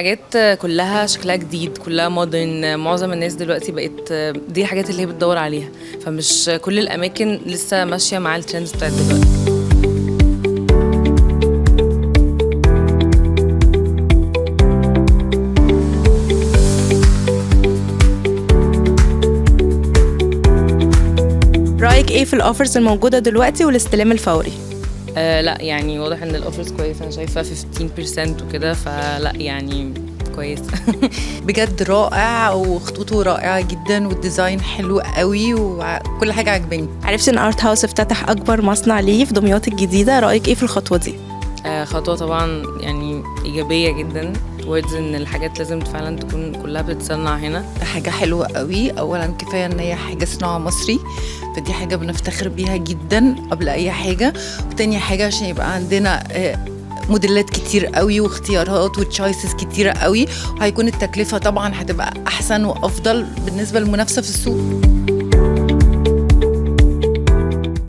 حاجات كلها شكلها جديد، كلها مودرن. معظم الناس دلوقتي بقت دي الحاجات اللي هي بتدور عليها، فمش كل الاماكن لسه ماشيه مع الترندز بتاعت دلوقتي. رأيك ايه في الاوفرز الموجودة دلوقتي والاستلام الفوري؟ لا يعني واضح ان الاوفرز كويسه، انا شايفه 15% وكده، فلا يعني كويس. بجد رائع وخطوطه رائعة جدا والديزاين حلو قوي وكل حاجة عجباني. عرفت ان ارت هاوس افتتح اكبر مصنع ليه في دمياط الجديدة، رأيك ايه في الخطوة دي؟ خطوه طبعا يعني ايجابيه جدا towards ان الحاجات لازم فعلا تكون كلها بتتصنع هنا. حاجة حلوة قوي. أولا كفاية إن هي حاجة صناعة مصري، فدي حاجة بنفتخر بيها جدا قبل أي حاجة. وتاني حاجة عشان يبقى عندنا موديلات كتير قوي واختيارات وتشايسز كتيرة قوي، وهيكون التكلفة طبعا هتبقى أحسن وأفضل بالنسبة للمنافسة في السوق.